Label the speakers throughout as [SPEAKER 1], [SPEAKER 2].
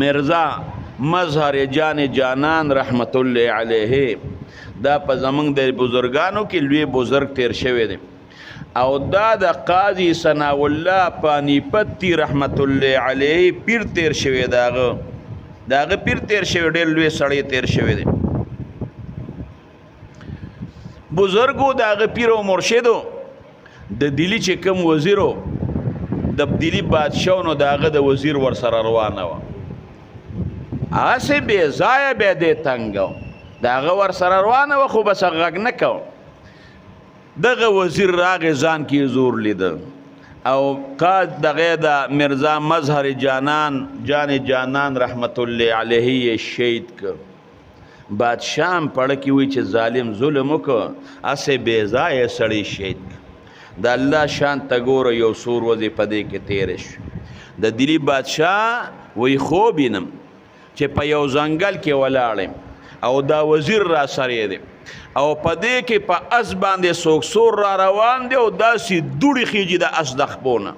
[SPEAKER 1] مرزا مظهر جان جانان رحمت الله علیه دا په زمونږ د بزرګانو کې لوی بزرګ تیر شوی دی او دا د قاضي ثناء الله پانیپتی رحمت الله علیه پیر تیر شوی داغه پیر تیر شوی ډېر لوی سړی تیر شوی دی بزرګو داغه پیر او مرشدو د دلی چې کوم وزیرو د دلی بادشاہ نو داغه د وزیر ور سره روانه و آسه بے ځای به دې تنګو داغه ور سره روانه و خو بس غږ نه کو دغه وزیر راغې ځان کې زور لید او قاد دغه د مرزا مظهر جانان رحمت الله علیه شهید ک بادشاہ پړ کی وی چې ظالم ظلم وکړه اسه بے ځای سړی شهید د الله شان تګور یو سور وځي پدې کې تیر شو د دلی بادشاہ وی خو بینم چې په یو ځنګل کې ولاړم او دا وزیر را سره دی او پدې کې په اس باندې سوک سور را روان دی او داسې دوړي خيږي د اس د خپونه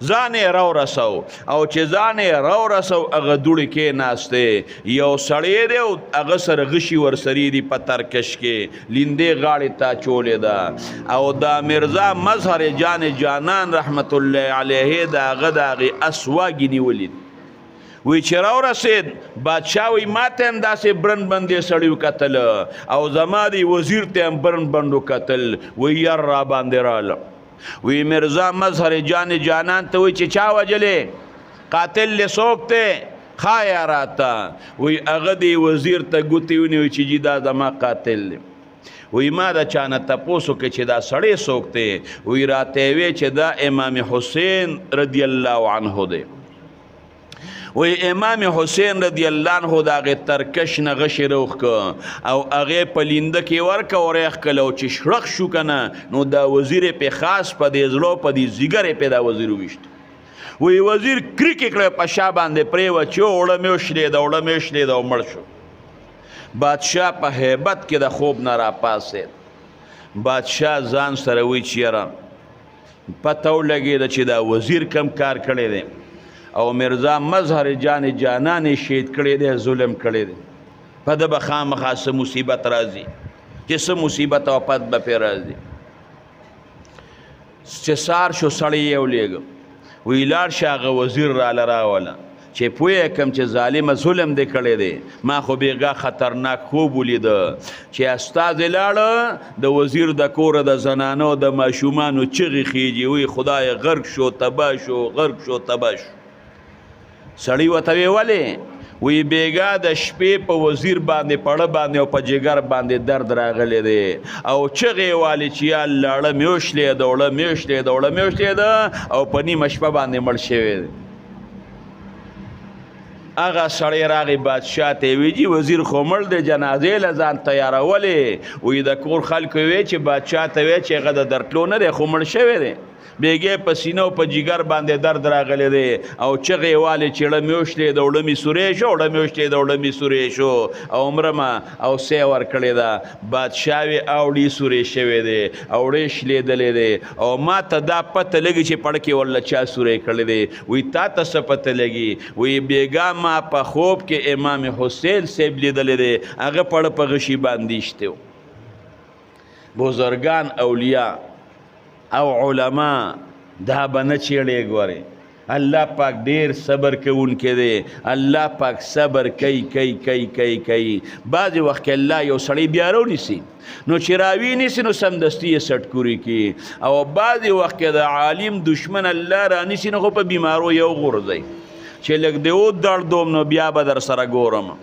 [SPEAKER 1] ځانې راو رسو او چې ځانې راو رسو هغه دوړي کې ناشته یو سړی دی او هغه سره غشي ورسري دی په ترکش کې لیندې غاړې تا چولې ده او دا مرزا مظهر جانان رحمت الله علیه دا هغه د هغې اس واګې نیولي وی چې راو رسید بادشاہ وی ماته هم داسې برن بندې سړی وکتل او زما دی وزیر ته هم برن بند وکتل وی یار را باندې راله وی مرزا مظهر جانان ته وی چې چا وجلې قاتل له څوک ته خایا راته وی هغه دی وزیر ته ګوتې ونیوي چې جی دا زما قاتل دی وی ما دا چانه تپوسو کې چې دا سړی څوک دی وی راته وی چې دا امام حسین رضی الله عنه دی وی امام حسین رضی الله عنه دا غي ترکش نه غش روخ کو او هغه پلینده کې ورک اورېخ کلو چې شړق شو کنه نو دا وزیر په خاص په دې زړه په دې زیګره په دا وزیر وشت وی وزیر کریک کړه په شا باندې پرې و چې وړه مې شلې دا مړ شو بادشاہ په hebat کې د خوب نه را پاسه بادشاہ ځان سره وی چیرې پته ولګید چې دا وزیر کم کار کړی دی او مرزا مظهر جانان شهید کړی دی ظلم کړی دی په د بخام خاصه مصیبت راځي چې څه مصیبت او پد به پی راځي چې سار شو سړی یو لیږ وی لاړ شه هغه وزیر راوله چې پوه کم چې ظالم ظلم دی کړی دی ما خو بیګا خطرناک خوب ولیده چې استاد لاړه د وزیر د کور د زنانو د ماشومانو چغې خیږي وی خدای غرق شو تباه شو سړی وته ویلې وی بیګا د شپې په وزیر باندې پړه باندې او په جګر باندې درد راغلی دی او چغې والی چې یا لاړه میوشلې ده او په نیمه شپه باندې مړ شوی دی هغه سړی راغی بادشاہ ته وی جی وزیر خو مړ دی جنازې له ځان تیارولې وی د کور خلکو وی چې بادشاہ ته وی چې هغه د درتلو نه دی خو مړ شوی دی بیګې په سینه او په جګر باندې درد راغلی دی او چغې والې چې ړه مې وشلې د وړه مې سورې شو او مرمه او سی ورکړې ده بادشاه وی اوړي سورې شوی دی اوړې شلېدلې دی او ما ته دا پته لګي چې پړ کې ورله چا سورې کړې دی وی تا ته څه پته لګي وی بیګا ما په خوب کې امام حسین صاحب لیدلی دی هغه پړ په غشي باندې شته بزرګان اولیاء او علماء دا بنه چیړې ګوري الله پاک ډیر صبر کوونکی دی الله پاک صبر کوي بعضې وخت کې الله یو سړی بیا رونیسي نو چې راوي نیسي نو سمدستي یې سټکوري کي او بعضې وخت کې د عالم دشمن الله رانیسي نو خو په بیمارو یو غورځي چې لږ د او دردوم نو بیا به در سره ګورم